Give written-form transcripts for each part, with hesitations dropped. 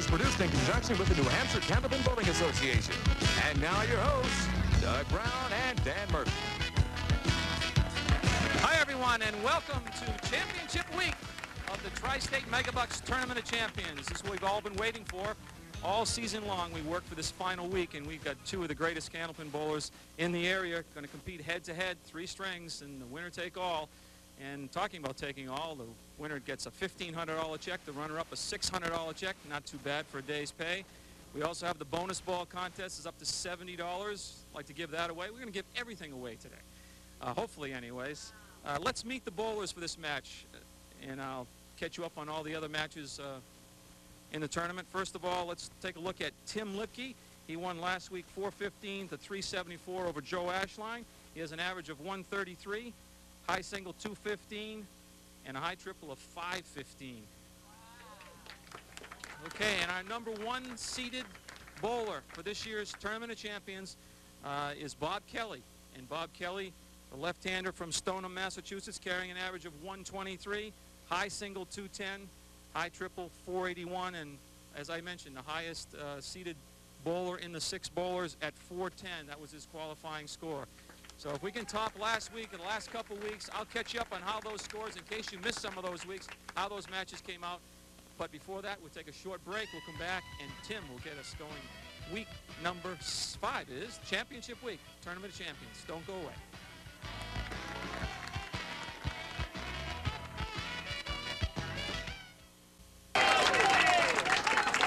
is produced in conjunction with the New Hampshire Candlepin Bowling Association. And now your hosts, Doug Brown and Dan Murphy. Hi, everyone, and welcome to Championship Week of the Tri-State Megabucks Tournament of Champions. This is what we've all been waiting for. All season long, we worked for this final week, and we've got two of the greatest Candlepin bowlers in the area going to compete head-to-head, 3 strings, and the winner take all. And talking about taking all, the winner gets a $1,500 check, the runner-up a $600 check, not too bad for a day's pay. We also have the bonus ball contest is up to $70. I'd like to give that away. We're going to give everything away today, hopefully anyways. Let's meet the bowlers for this match, and I'll catch you up on all the other matches in the tournament. First of all, let's take a look at Tim Lipke. He won last week 415 to 374 over Joe Ashline. He has an average of 133, high single 215, and a high triple of 515. Okay, and our number 1 seeded bowler for this year's Tournament of Champions is Bob Kelly. And Bob Kelly, the left-hander from Stoneham, Massachusetts, carrying an average of 123, high single 210, high triple 481, and as I mentioned, the highest seeded bowler in the 6 bowlers at 410. That was his qualifying score. So if we can top last week and the last couple weeks, I'll catch you up on how those scores, in case you missed some of those weeks, how those matches came out. But before that, we'll take a short break. We'll come back, and Tim will get us going. Week number 5 is Championship Week, Tournament of Champions. Don't go away.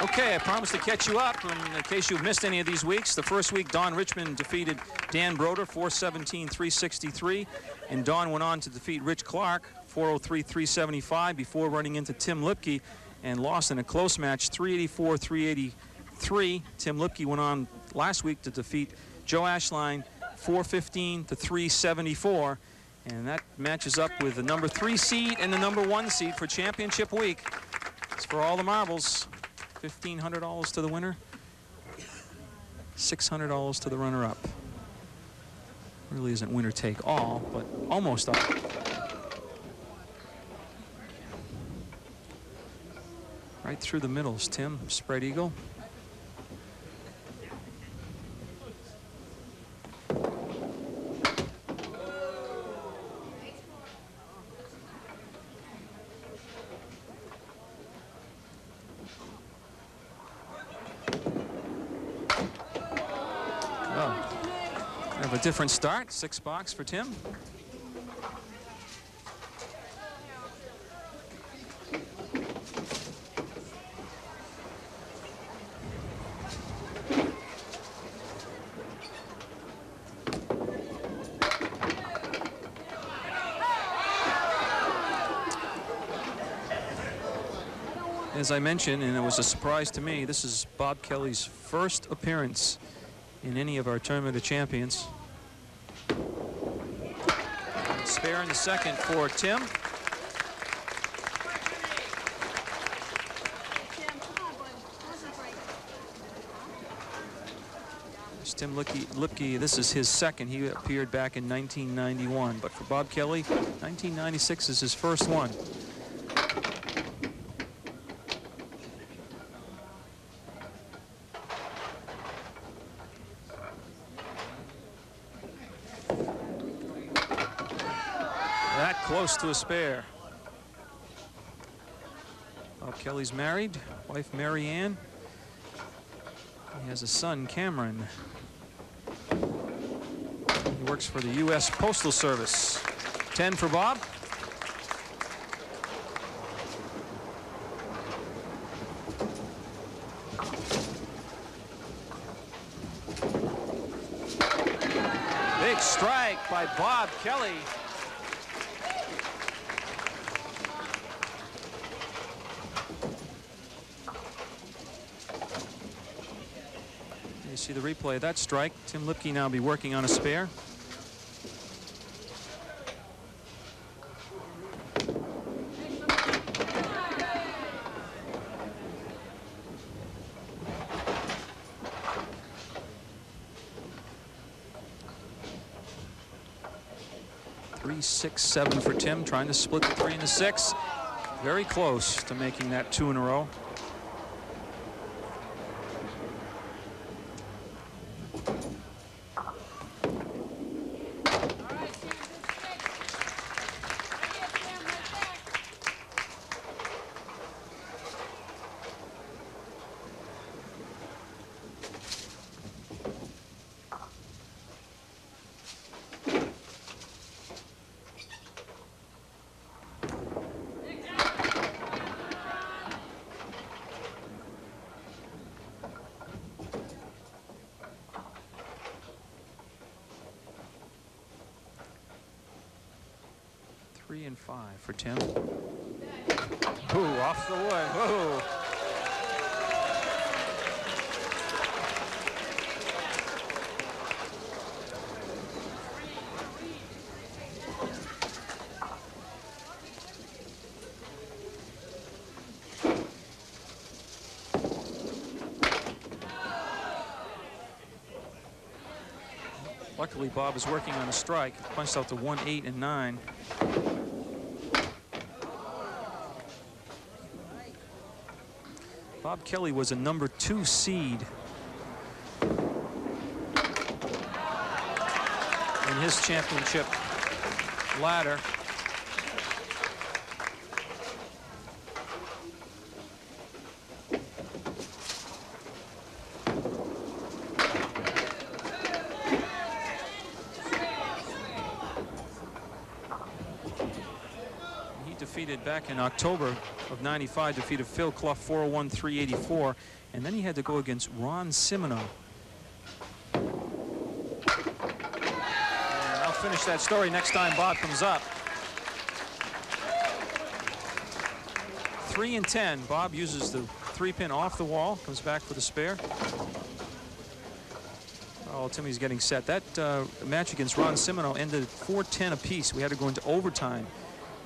Okay, I promised to catch you up in case you missed any of these weeks. The first week, Don Richmond defeated Dan Broder, 417-363. And Don went on to defeat Rich Clark, 403-375, before running into Tim Lipke and lost in a close match, 384-383. Tim Lipke went on last week to defeat Joe Ashline, 415-374. And that matches up with the number 3 seed and the number 1 seed for Championship Week. It's for all the marbles. $1,500 to the winner, $600 to the runner-up. Really isn't winner take all, but almost all. Right through the middles, Tim, spread eagle. A different start, 6 box for Tim. As I mentioned, and it was a surprise to me, this is Bob Kelly's first appearance in any of our Tournament of Champions. Spare in the second for Tim. There's Tim Lipke. This is his second. He appeared back in 1991. But for Bob Kelly, 1996 is his first one. Close to a spare. Bob Kelly's married, wife Mary Ann. He has a son, Cameron. He works for the U.S. Postal Service. 10 for Bob. Big strike by Bob Kelly. You see the replay of that strike. Tim Lipke now be working on a spare. Three, 6, 7 for Tim, trying to split the 3 and the 6. Very close to making that 2 in a row. 3 and 5 for Tim. Ooh, off the wood. Whoa. Luckily, Bob is working on a strike. Punched out to 1, 8, and 9. Bob Kelly was a number 2 seed in his championship ladder. Defeated back in October of '95, defeated Phil Clough 401-384, and then he had to go against Ron Simino. And I'll finish that story next time Bob comes up. 3 and 10. Bob uses the 3-pin off the wall, comes back for the spare. Oh, Timmy's getting set. That match against Ron Simino ended 4-10 apiece. We had to go into overtime.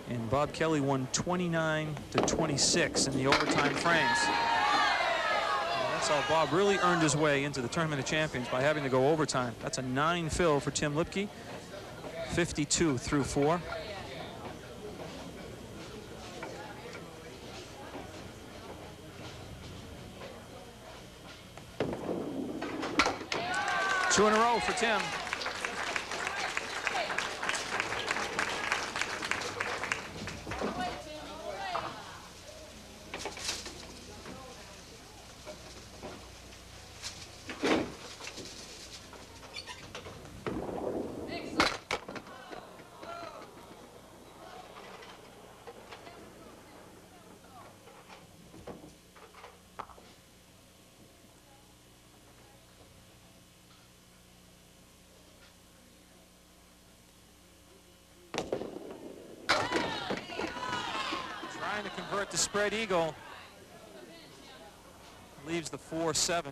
And Bob Kelly won 29-26 in the overtime frames. And that's how Bob really earned his way into the Tournament of Champions, by having to go overtime. That's a 9 fill for Tim Lipke, 52 through 4. Two in a row for Tim. To convert the spread eagle, leaves the 4-7.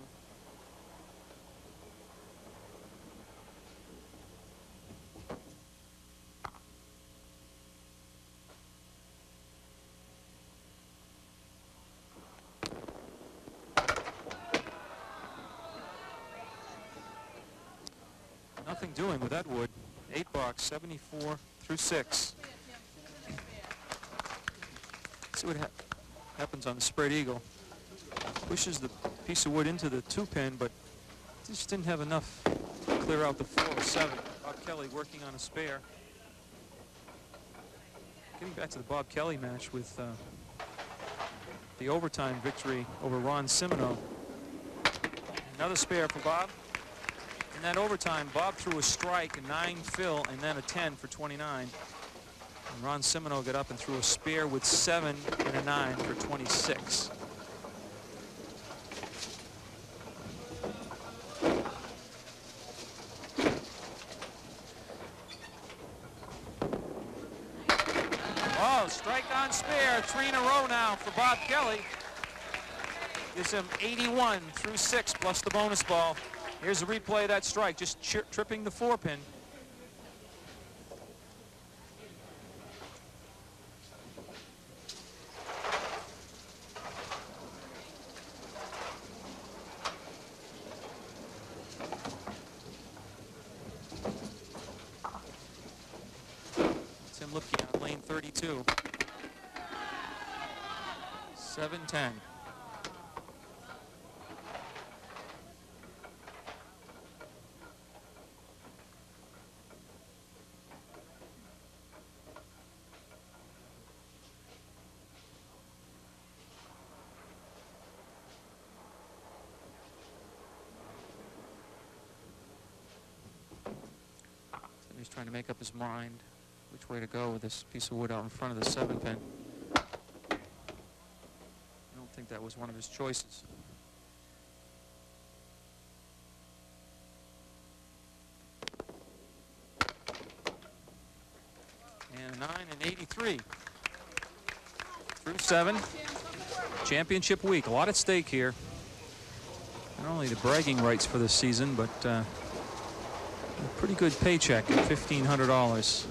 Nothing doing with that wood. 8 box, 74 through 6. See what happens on the spread eagle. Pushes the piece of wood into the 2-pin, but just didn't have enough to clear out the 4-7. Bob Kelly working on a spare. Getting back to the Bob Kelly match with the overtime victory over Ron Simino. Another spare for Bob. In that overtime, Bob threw a strike, a 9 fill, and then a 10 for 29. And Ron Simino got up and threw a spare with 7 and a 9 for 26. Oh, strike on spare, 3 in a row now for Bob Kelly. Gives him 81 through 6 plus the bonus ball. Here's a replay of that strike, just tripping the 4-pin. Tim Lipke on lane 32. 7-10. He's trying to make up his mind which way to go with this piece of wood out in front of the 7-pin. I don't think that was one of his choices. And a 9 and 83. Through 7. Championship week. A lot at stake here. Not only the bragging rights for this season, but a pretty good paycheck at $1,500.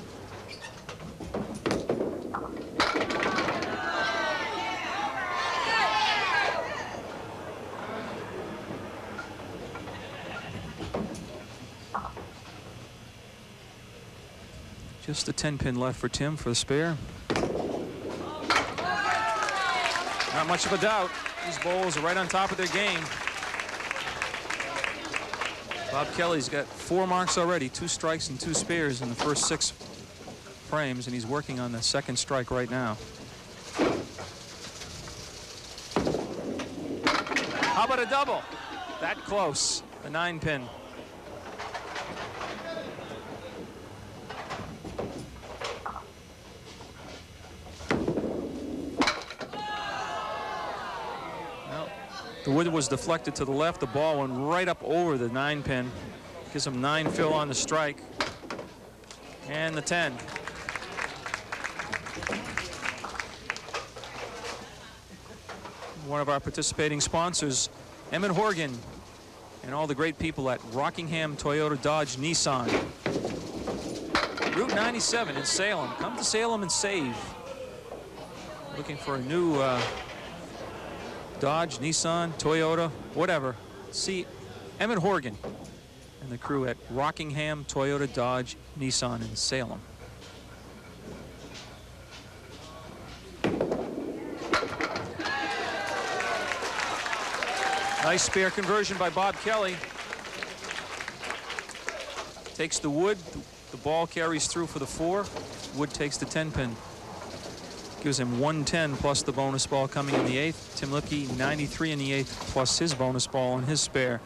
Just a 10-pin left for Tim for the spare. Not much of a doubt. These bowls are right on top of their game. Bob Kelly's got 4 marks already, 2 strikes and 2 spares in the first 6 frames, and he's working on the second strike right now. How about a double? That close. The 9-pin. The wood was deflected to the left. The ball went right up over the 9-pin. Gives him 9 fill on the strike. And the 10. One of our participating sponsors, Emmett Horgan, and all the great people at Rockingham Toyota Dodge Nissan. Route 97 in Salem. Come to Salem and save. Looking for a new Dodge, Nissan, Toyota, whatever. See Emmett Horgan and the crew at Rockingham Toyota Dodge Nissan in Salem. Nice spare conversion by Bob Kelly. Takes the wood. The ball carries through for the 4. Wood takes the 10-pin. Gives him 110 plus the bonus ball coming in the 8th. Tim Lipke 93 in the 8th plus his bonus ball and his spare.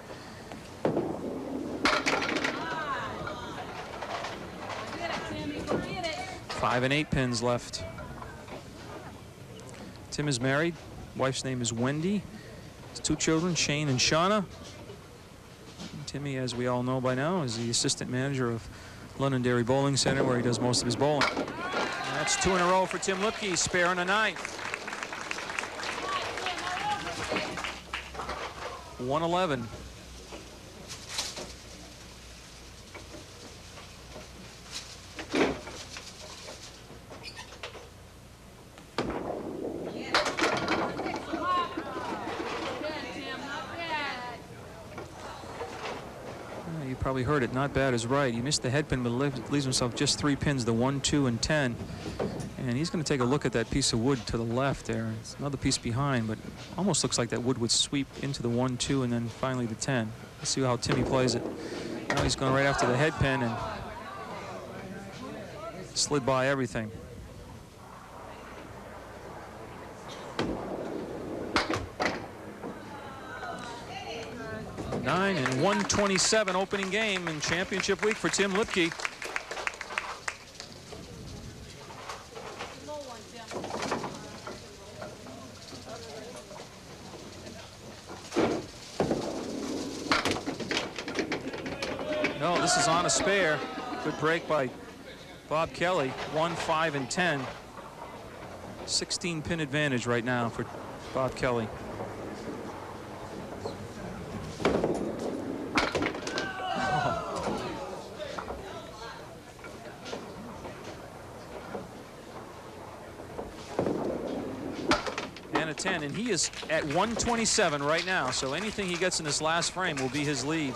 Five and 8 pins left. Tim is married. Wife's name is Wendy. His 2 children, Shane and Shauna. And Timmy, as we all know by now, is the assistant manager of Londonderry Bowling Center, where he does most of his bowling. That's 2 in a row for Tim Lipke, spare on a 9th. 111. You probably heard it. Not bad is right. He missed the head pin, but leaves himself just 3 pins, the 1, 2, and 10. And he's going to take a look at that piece of wood to the left there. It's another piece behind, but almost looks like that wood would sweep into the 1, 2, and then finally the 10. Let's see how Timmy plays it. Now he's going right after the head pin and slid by everything. Nine and 127 opening game in championship week for Tim Lipke. No, this is on a spare. Good break by Bob Kelly. 1, 5, and 10. 16 pin advantage right now for Bob Kelly. And a 10, and he is at 127 right now, so anything he gets in this last frame will be his lead.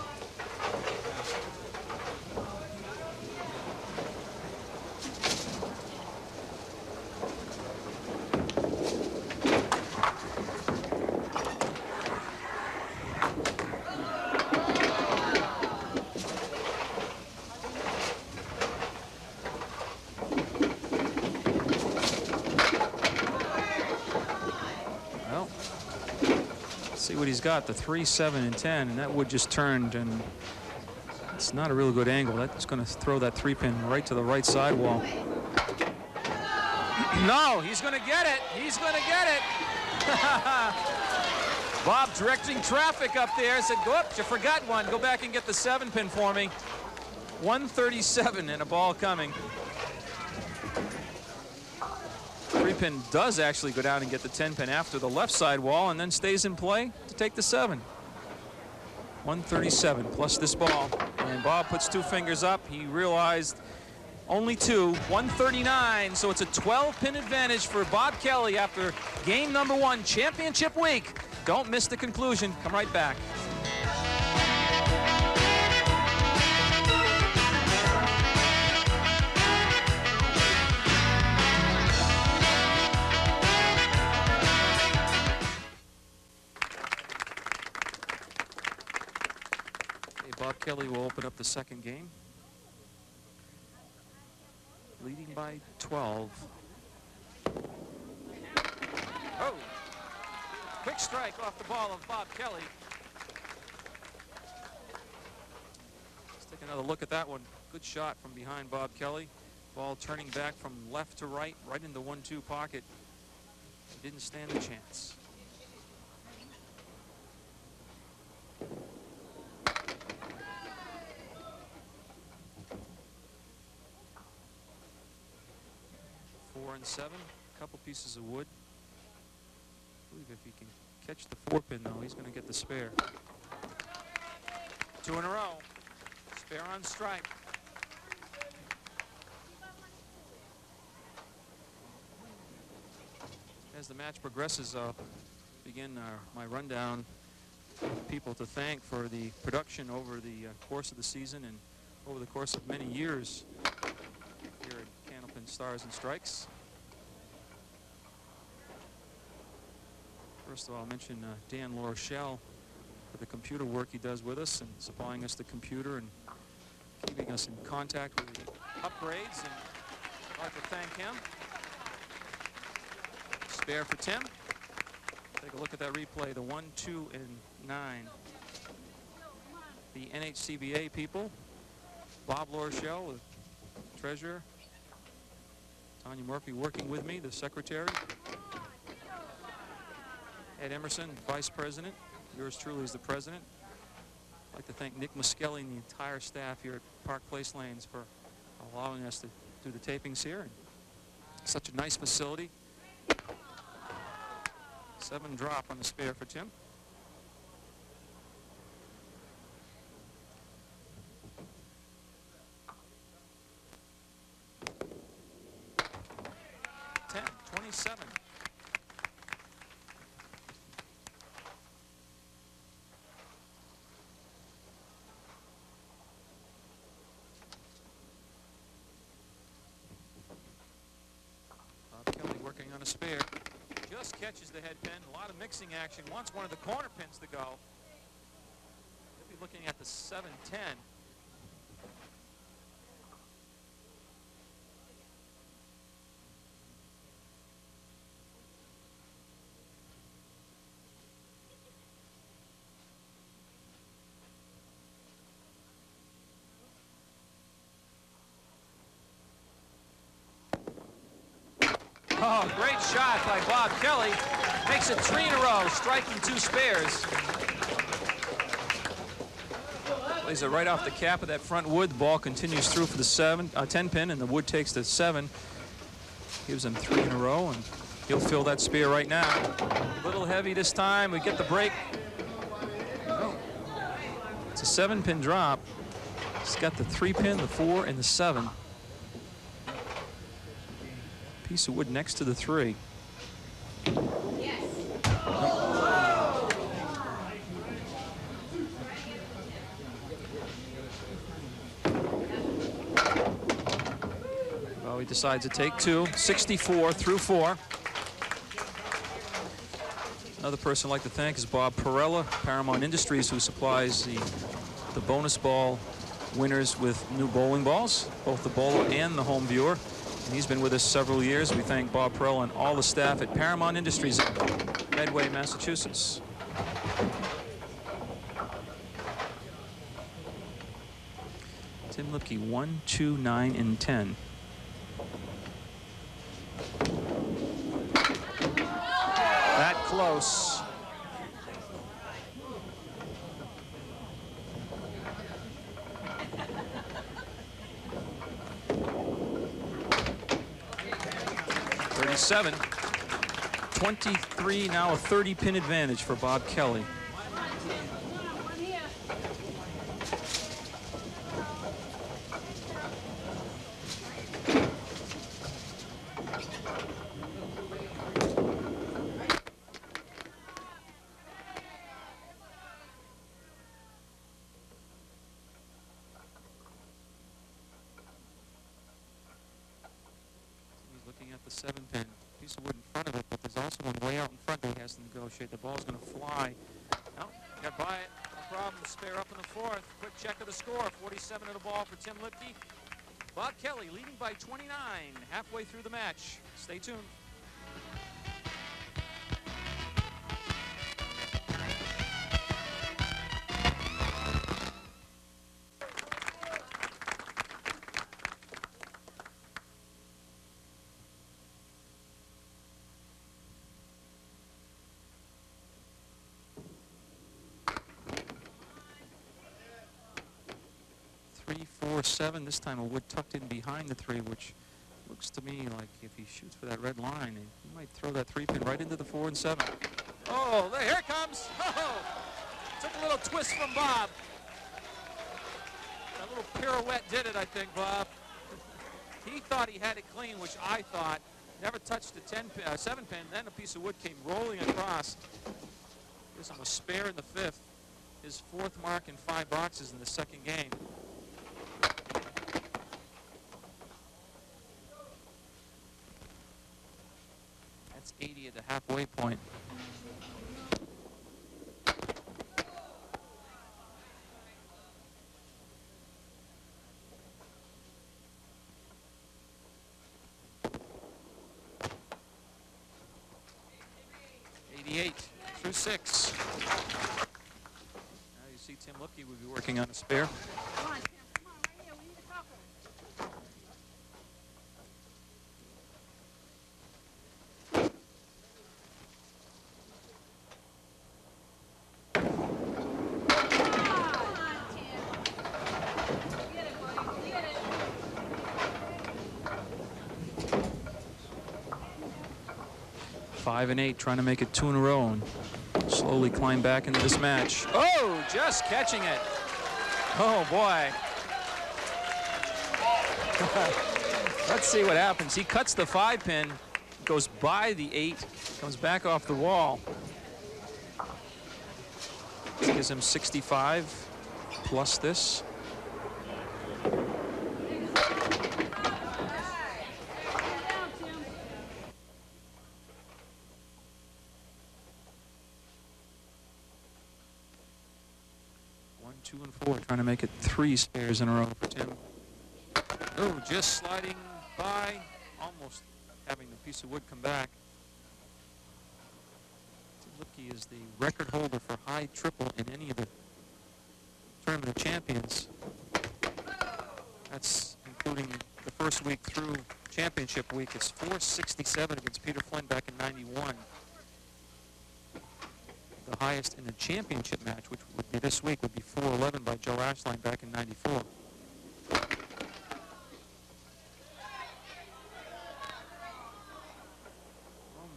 See what he's got, the 3, 7, and 10, and that wood just turned, and it's not a real good angle. That's going to throw that 3-pin right to the right sidewall. No, he's going to get it. He's going to get it. Bob directing traffic up there said, go up, you forgot one. Go back and get the 7-pin for me. 137 and a ball coming. pin does actually go down and get the 10 pin after the left side wall and then stays in play to take the 7. 137 plus this ball. And Bob puts 2 fingers up. He realized only 2. 139. So it's a 12-pin advantage for Bob Kelly after game number 1, championship week. Don't miss the conclusion. Come right back. Bob Kelly will open up the second game, leading by 12. Oh, quick strike off the ball of Bob Kelly. Let's take another look at that one. Good shot from behind Bob Kelly. Ball turning back from left to right, right in the 1-2 pocket. He didn't stand a chance. And 7, a couple pieces of wood. I believe if he can catch the 4-pin though, he's going to get the spare. 2 in a row. Spare on strike. As the match progresses, I'll begin my rundown of people to thank for the production over the course of the season and over the course of many years here at Candlepin Stars and Strikes. First of all, I'll mention Dan LaRochelle for the computer work he does with us and supplying us the computer and keeping us in contact with the upgrades. And I'd like to thank him. Spare for Tim. Take a look at that replay. The 1, 2, and 9. The NHCBA people. Bob LaRochelle, the treasurer. Tanya Murphy working with me, the secretary. Ed Emerson, vice president. Yours truly is the president. I'd like to thank Nick Muskelly and the entire staff here at Park Place Lanes for allowing us to do the tapings here. Such a nice facility. 7 drop on the spare for Tim. Ten, 27. Working on a spare. Just catches the head pin. A lot of mixing action. Wants one of the corner pins to go. He'll be looking at the 7-10. Oh, great shot by Bob Kelly. Makes it 3 in a row, striking 2 spares. Plays it right off the cap of that front wood. The ball continues through for the 10 pin, and the wood takes the 7. Gives him 3 in a row, and he'll fill that spare right now. A little heavy this time. We get the break. Oh. It's a 7-pin drop. He's got the 3-pin, the 4, and the 7. Piece of wood next to the 3. Yes. Well, he decides to take 2. 64 through 4. Another person I'd like to thank is Bob Perella, Paramount Industries, who supplies the bonus ball winners with new bowling balls, both the bowler and the home viewer. He's been with us several years. We thank Bob Perella and all the staff at Paramount Industries in Medway, Massachusetts. Tim Lipke, 1, 2, 9, and 10. That close. Seven. 23, now a 30-pin advantage for Bob Kelly. At the 7-pin, piece of wood in front of it, but there's also one way out in front that he has to negotiate. The ball's going to fly. No, got by it. No problem. Spare up in the fourth. Quick check of the score. 47 of the ball for Tim Lipke. Bob Kelly leading by 29 halfway through the match. Stay tuned. Three, 4, 7. This time a wood tucked in behind the 3, which looks to me like if he shoots for that red line, he might throw that 3-pin right into the 4 and 7. Oh, there, here it comes. Oh, took a little twist from Bob. That little pirouette did it, I think, Bob. He thought he had it clean, which I thought. Never touched the 7-pin. Then a piece of wood came rolling across. Gives him a spare in the 5th. His 4th mark in 5 boxes in the 2nd game. That's 80 at the halfway point. Through 6. Now you see Tim Lipke will be working on a spare. Come on, Tim. Come on, right here. We need a couple. 5 and 8, trying to make it 2 in a row and slowly climb back into this match. Oh, just catching it. Oh, boy. Let's see what happens. He cuts the 5-pin, goes by the 8, comes back off the wall. This gives him 65 plus this. One, 2, and 4, trying to make it 3 spares in a row for Tim. Oh, just sliding by, almost having the piece of wood come back. Tim Lipke is the record holder for high triple in any of the Tournament of Champions. That's including the first week through championship week. It's 467 against Peter Flynn back in '91. The highest in the championship match, which would be this week, would be 411 by Joe Ashline back in '94.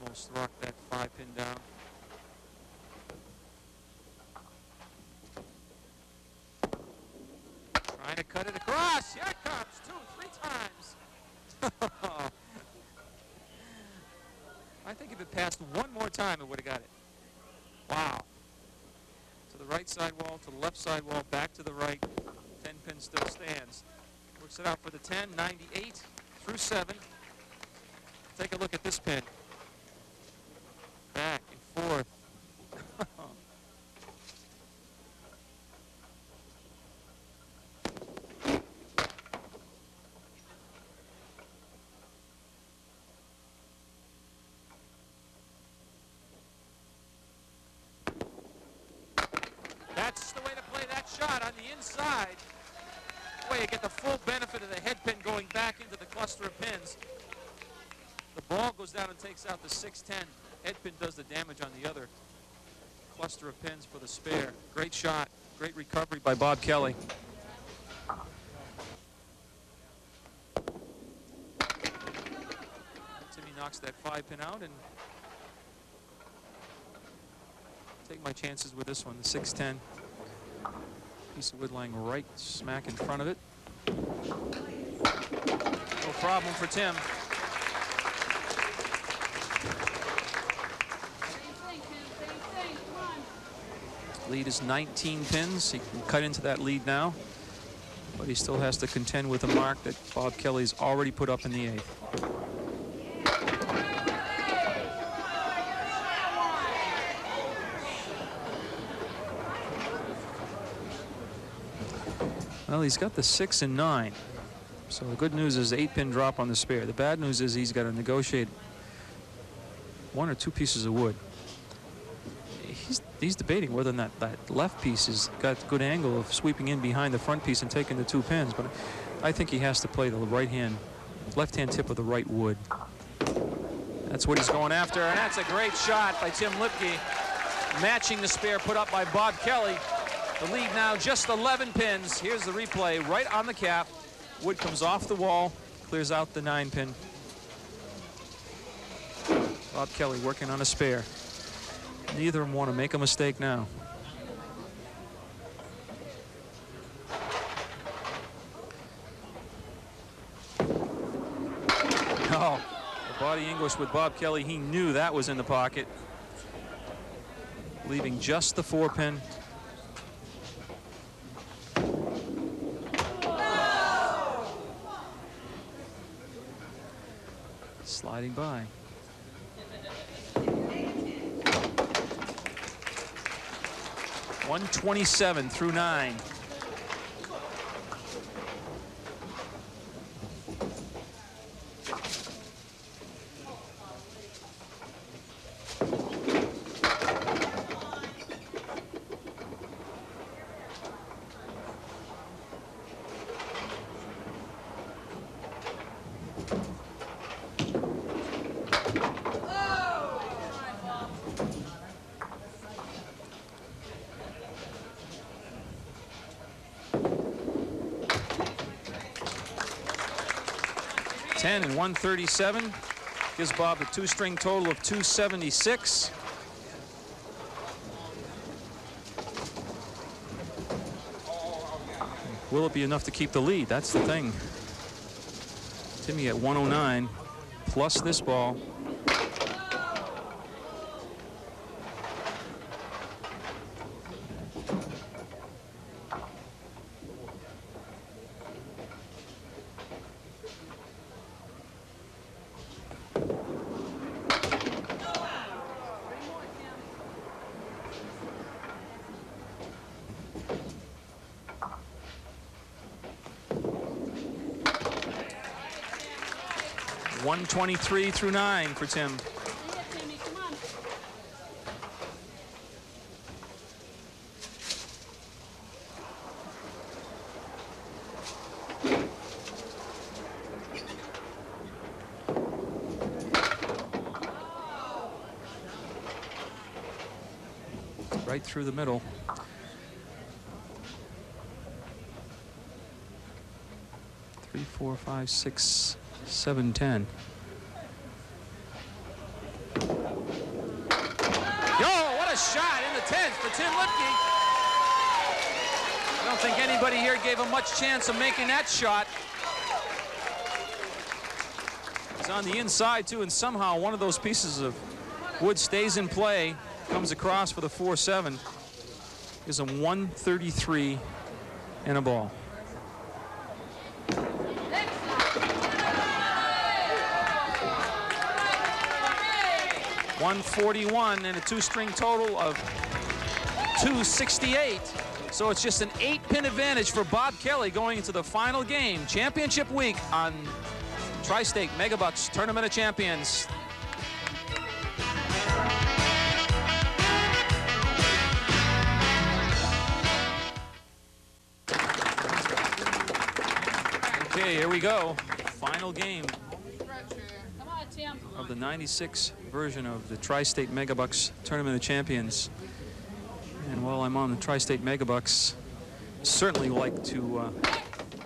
Almost rocked that 5-pin down. Trying to cut it across. Here it comes. 2, 3 times. I think if it passed one more time, it would have got it. Wow. To the right side wall, to the left side wall, back to the right. 10-pin still stands. Works it out for the 10, 98 through 7. Take a look at this pin. Back and forth. That's the way to play that shot on the inside. Way you get the full benefit of the head pin going back into the cluster of pins. The ball goes down and takes out the 6-10. Head pin does the damage on the other cluster of pins for the spare. Great shot. Great recovery by Bob Kelly. Timmy knocks that 5-pin out, and take my chances with this one. The 610. Piece of wood lying right smack in front of it. No problem for Tim. Lead is 19 pins. He can cut into that lead now, but he still has to contend with a mark that Bob Kelly's already put up in the 8th. Well, he's got the 6 and 9. So the good news is 8-pin drop on the spare. The bad news is he's got to negotiate 1 or 2 pieces of wood. He's debating whether or not that left piece has got a good angle of sweeping in behind the front piece and taking the 2 pins, but I think he has to play the left-hand tip of the right wood. That's what he's going after, and that's a great shot by Tim Lipke, matching the spare put up by Bob Kelly. The lead now just 11 pins. Here's the replay right on the cap. Wood comes off the wall, clears out the 9-pin. Bob Kelly working on a spare. Neither of them want to make a mistake now. Oh, the body English with Bob Kelly. He knew that was in the pocket, leaving just the 4-pin. Sliding by. .127 through 9. And 137 gives Bob a 2-string total of 276. Will it be enough to keep the lead? That's the thing. Timmy at 109 plus this ball. .123 through 9 for Tim. Right through the middle. Three, 4, 5, 6, 7, 10. Yo, what a shot in the 10th for Tim Lipke. I don't think anybody here gave him much chance of making that shot. He's on the inside too, and somehow one of those pieces of wood stays in play, comes across for the 4-7. Is a 133 and a ball. 141 and a 2-string total of 268. So it's just an 8-pin advantage for Bob Kelly going into the final game, championship week on Tri-State Megabucks Tournament of Champions. Okay, here we go. Final game of the 96 version of the Tri-State Megabucks Tournament of Champions. And while I'm on the Tri-State Megabucks, certainly like to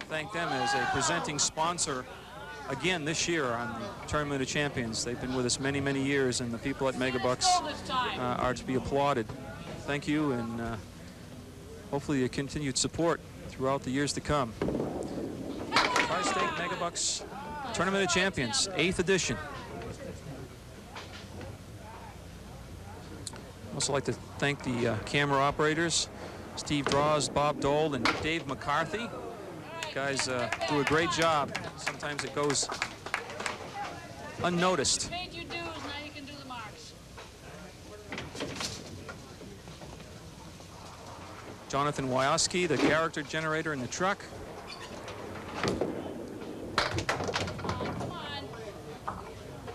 thank them as a presenting sponsor again this year on the Tournament of Champions. They've been with us many, many years, and the people at Megabucks are to be applauded. thank you, and hopefully your continued support throughout the years to come. Tri-State Megabucks Tournament of Champions, 8th edition. I'd also like to thank the camera operators, Steve Draws, Bob Dole, and Dave McCarthy. You guys do a great job. Sometimes it goes unnoticed. Paid your dues, now you can do the marks. Jonathan Wyoski, the character generator in the truck. Come on.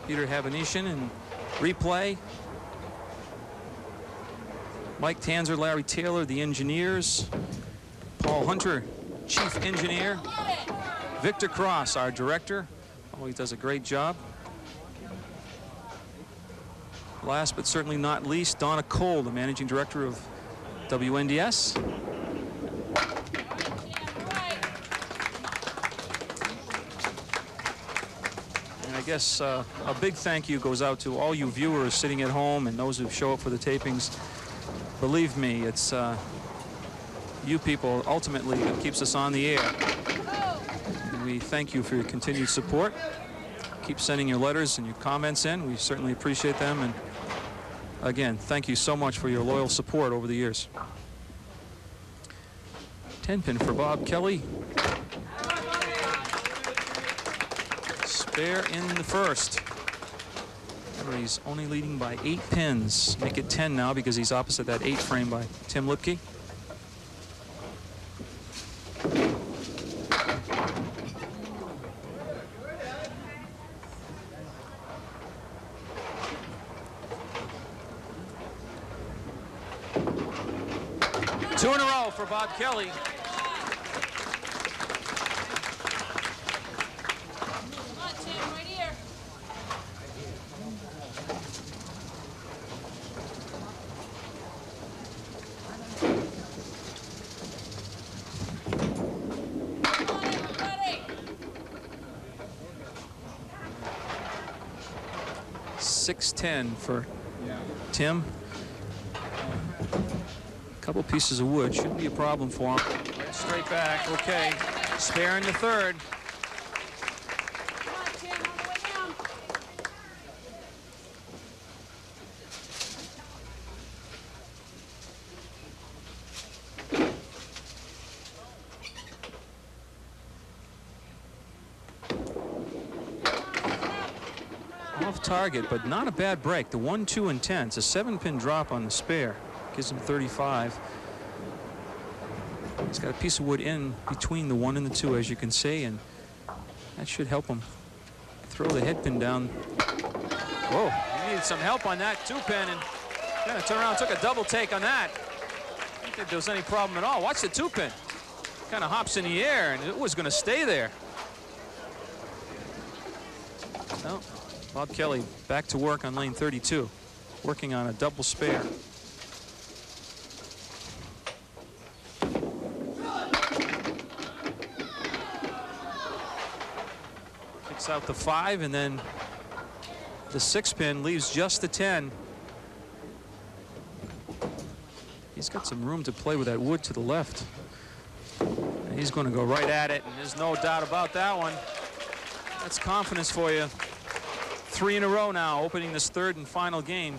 Peter Havanesian in replay. Mike Tanzer, Larry Taylor, the engineers. Paul Hunter, chief engineer. Victor Cross, our director. Always does a great job. Last but certainly not least, Donna Cole, the managing director of WNDS. And I guess a big thank you goes out to all you viewers sitting at home and those who show up for the tapings. Believe me, it's you people ultimately that keeps us on the air. And we thank you for your continued support. Keep sending your letters and your comments in. We certainly appreciate them. And again, thank you so much for your loyal support over the years. 10-pin for Bob Kelly. Spare in the first. Remember, he's only leading by 8 pins. Make it 10 now because he's opposite that 8 frame by Tim Lipke. Two in a row for Bob Kelly. Come on, Tim, right here. Come on, everybody. 6-10 for Tim. Couple pieces of wood shouldn't be a problem for him. Right straight back. Okay. Spare in the third. Come on, Tim, on the way down. Off target, but not a bad break. The 1, 2, and 10. It's a 7-pin drop on the spare. Gives him 35. He's got a piece of wood in between the 1 and the 2, as you can see, and that should help him throw the head pin down. Whoa, he needed some help on that 2-pin, and kind of turned around and took a double take on that. I don't think there was any problem at all. Watch the 2-pin. Kind of hops in the air, and it was going to stay there. Well, Bob Kelly back to work on lane 32, working on a double spare. Kicks out the 5, and then the 6-pin leaves just the 10. He's got some room to play with that wood to the left. And he's going to go right at it, and there's no doubt about that one. That's confidence for you. 3 in a row now, opening this third and final game.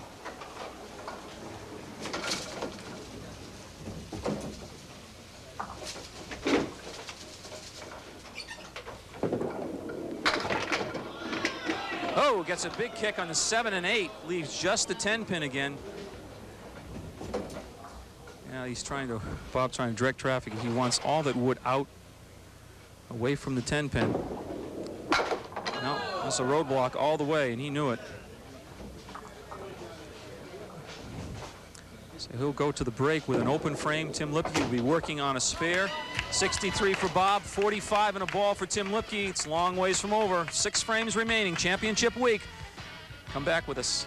Oh, gets a big kick on the 7 and 8, leaves just the 10-pin again. Yeah, Bob trying to direct traffic. He wants all that wood out, away from the 10-pin. No, that's a roadblock all the way, and he knew it. So he'll go to the break with an open frame. Tim Lipke will be working on a spare. 63 for Bob, 45 and a ball for Tim Lipke. It's a long ways from over. 6 frames remaining, championship week. Come back with us.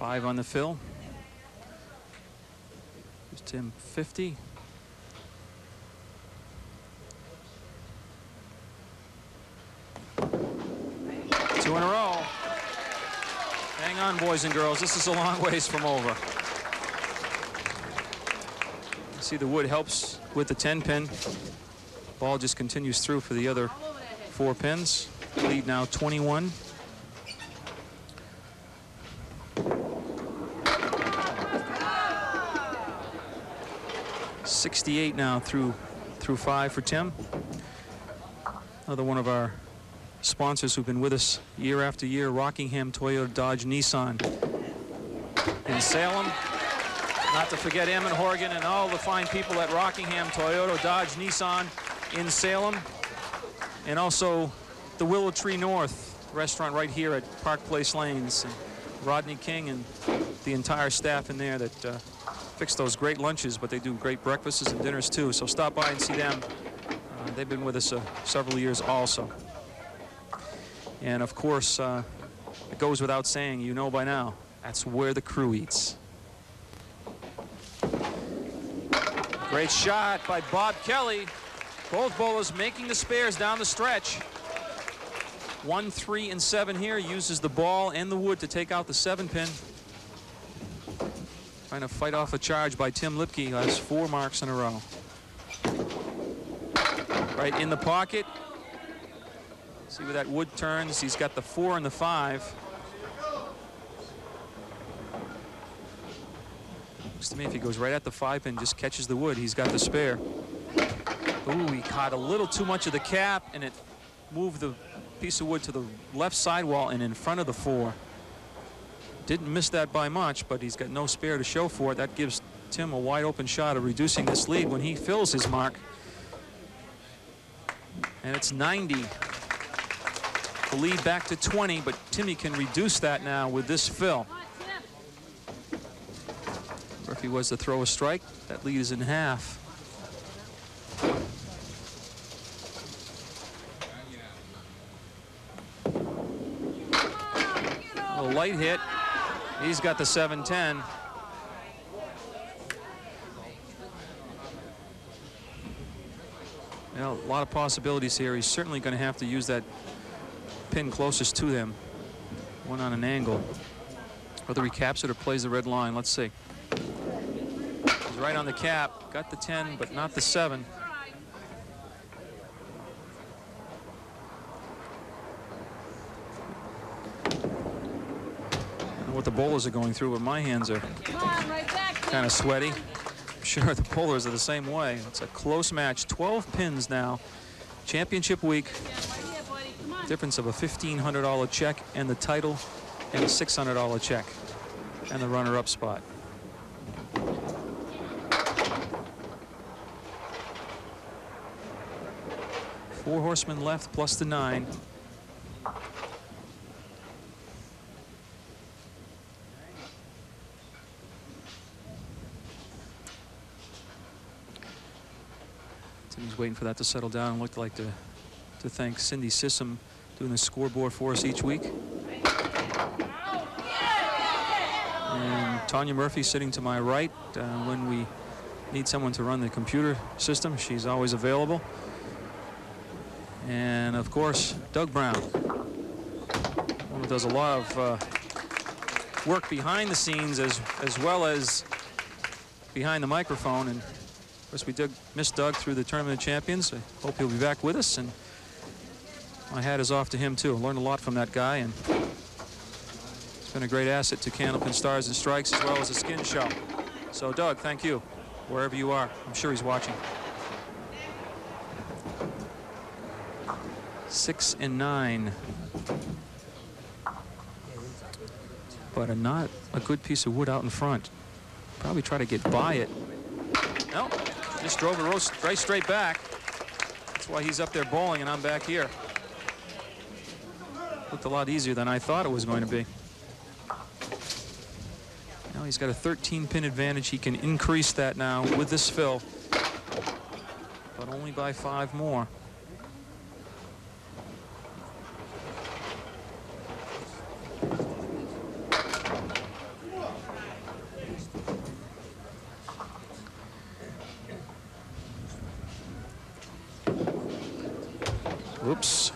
5 on the fill. Here's Tim 50. Two in a row. Hang on, boys and girls. This is a long ways from over. See, the wood helps with the 10-pin. Ball just continues through for the other 4 pins. Lead now 21. .68 now through 5 for Tim. Another one of our sponsors who've been with us year after year, Rockingham Toyota Dodge Nissan in Salem. Not to forget Emmett Horgan and all the fine people at Rockingham Toyota Dodge Nissan in Salem. And also the Willow Tree North restaurant right here at Park Place Lanes. And Rodney King and the entire staff in there that fix those great lunches, but they do great breakfasts and dinners too. So stop by and see them. They've been with us several years also. And of course, it goes without saying, you know by now, that's where the crew eats. Great shot by Bob Kelly. Both bowlers making the spares down the stretch. 1, 3, and 7 here. Uses the ball and the wood to take out the 7-pin. Trying to fight off a charge by Tim Lipke, who has 4 marks in a row. Right in the pocket. See where that wood turns. He's got the 4 and the 5. Looks to me if he goes right at the 5-pin, just catches the wood, he's got the spare. Ooh, he caught a little too much of the cap, and it moved the piece of wood to the left sidewall and in front of the 4. Didn't miss that by much, but he's got no spare to show for it. That gives Tim a wide open shot of reducing this lead when he fills his mark. And it's 90. The lead back to 20, but Timmy can reduce that now with this fill. Or if he was to throw a strike, that lead is in half. A light hit. He's got the 7-10. Well, a lot of possibilities here. He's certainly going to have to use that pin closest to them. One on an angle. Whether he caps it or plays the red line, let's see. He's right on the cap. Got the 10, but not the 7. What the bowlers are going through, but my hands are kind of sweaty. I'm sure the bowlers are the same way. It's a close match. 12 pins now. Championship week. Difference of a $1,500 check and the title, and a $600 check and the runner-up spot. Four horsemen left plus the 9. He's waiting for that to settle down. Looked like to thank Cindy Sissom doing the scoreboard for us each week. And Tanya Murphy sitting to my right. When we need someone to run the computer system, she's always available. And of course, Doug Brown, one who does a lot of work behind the scenes as well as behind the microphone. And of course, we did miss Doug through the Tournament of Champions. I hope he'll be back with us, and my hat is off to him too. Learned a lot from that guy, and it's been a great asset to Candlepin Stars and Strikes as well as the Skin Show. So Doug, thank you, wherever you are. I'm sure he's watching. 6 and 9. But not a good piece of wood out in front. Probably try to get by it. No, just drove it right straight back. That's why he's up there bowling and I'm back here. Looked a lot easier than I thought it was going to be. Now he's got a 13-pin advantage. He can increase that now with this fill, but only by 5 more. Oops,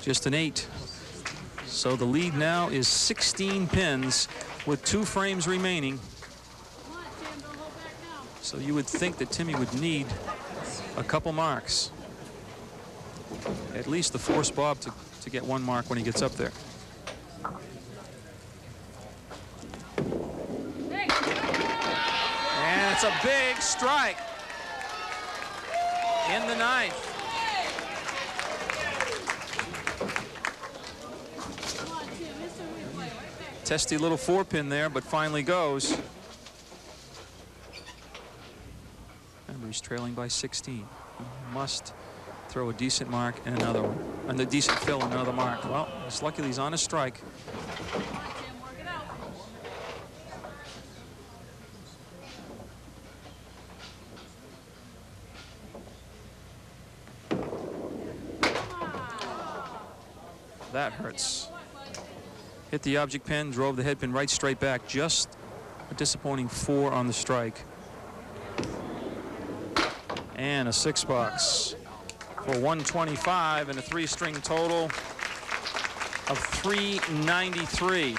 just an 8. So the lead now is 16 pins with 2 frames remaining. So you would think that Timmy would need a couple marks. At least to force Bob to get 1 mark when he gets up there. And it's a big strike in the 9th. Testy little 4-pin there, but finally goes. Remember, he's trailing by 16. He must throw a decent mark and another one. And a decent fill and another mark. Well, it's lucky he's on a strike. That hurts. Hit the object pin, drove the head pin right straight back. Just a disappointing 4 on the strike. And a 6-box for 125 and a 3-string total of 393.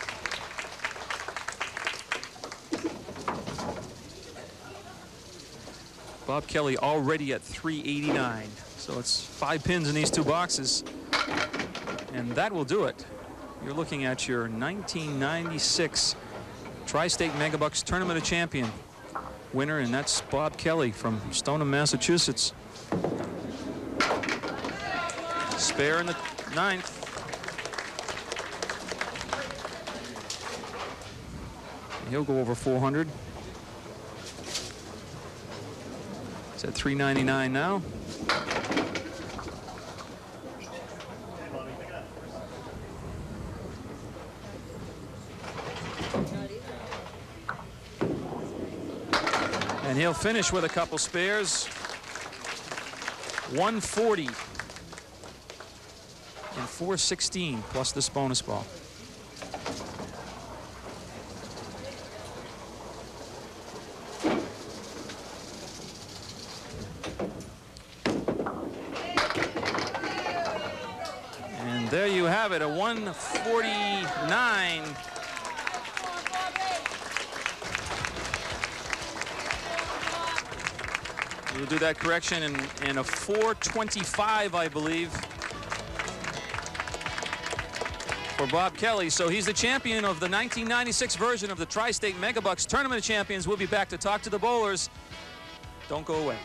Bob Kelly already at 389. So it's 5 pins in these 2 boxes. And that will do it. You're looking at your 1996 Tri-State Megabucks Tournament of Champion winner, and that's Bob Kelly from Stoneham, Massachusetts. Spare in the 9th. He'll go over 400. It's at 399 now. And he'll finish with a couple spares. 140 and 416 plus this bonus ball. And there you have it, a 149. We'll do that correction in a 425, I believe, for Bob Kelly. So he's the champion of the 1996 version of the Tri-State Megabucks Tournament of Champions. We'll be back to talk to the bowlers. Don't go away.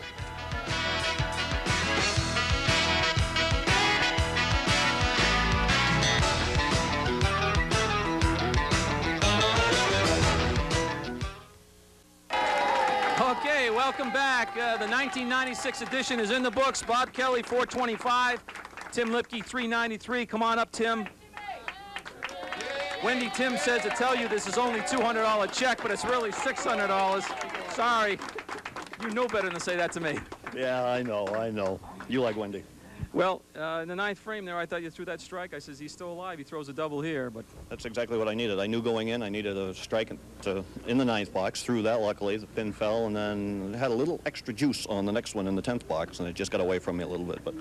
Okay, welcome back. The 1996 edition is in the books. Bob Kelly, 425. Tim Lipke, 393. Come on up, Tim. Wendy, Tim says to tell you this is only $200 check, but it's really $600. Sorry. You know better than to say that to me. Yeah, I know. You like Wendy. Well, in the 9th frame there, I thought you threw that strike. I says, he's still alive. He throws a double here, but... That's exactly what I needed. I knew going in I needed a strike in the 9th box. Threw that, luckily. The pin fell, and then had a little extra juice on the next one in the 10th box, and it just got away from me a little bit. But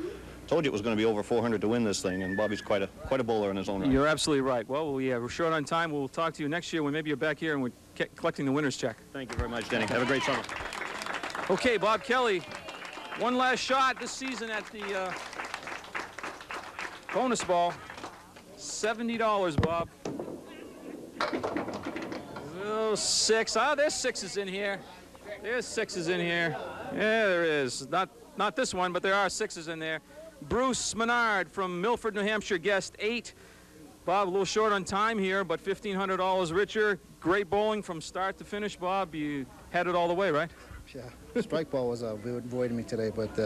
told you it was going to be over 400 to win this thing, and Bobby's quite a bowler in his own right. You're absolutely right. Well, yeah, we're short on time. We'll talk to you next year when maybe you're back here and we're collecting the winner's check. Thank you very much, Denny. Have a great summer. Okay, Bob Kelly, one last shot this season at the bonus ball. $70, Bob. Oh, 6. Oh, there's 6s in here. There's 6s in here. Yeah, there is. Not this one, but there are 6s in there. Bruce Menard from Milford, New Hampshire, guessed 8. Bob, a little short on time here, but $1,500 richer. Great bowling from start to finish, Bob. You had it all the way, right? Yeah, strike ball was avoiding me today, but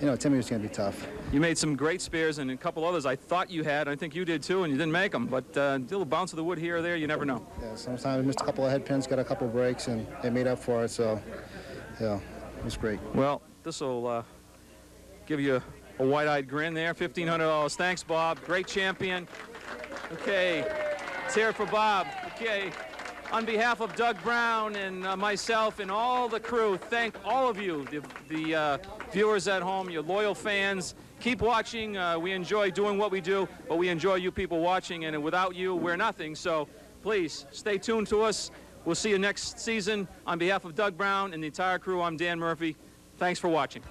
you know, Timmy was going to be tough. You made some great spares and a couple others I thought you had. I think you did too, and you didn't make them. But a little bounce of the wood here or there, you never know. Yeah, sometimes I missed a couple of head pins, got a couple of breaks, and they made up for it. So, yeah, it was great. Well, this will give you a wide-eyed grin there. $1,500. Thanks, Bob. Great champion. Okay, let's hear it for Bob. Okay. On behalf of Doug Brown and myself and all the crew, thank all of you, the viewers at home, your loyal fans, keep watching. We enjoy doing what we do, but we enjoy you people watching, and without you, we're nothing. So please stay tuned to us. We'll see you next season. On behalf of Doug Brown and the entire crew, I'm Dan Murphy. Thanks for watching.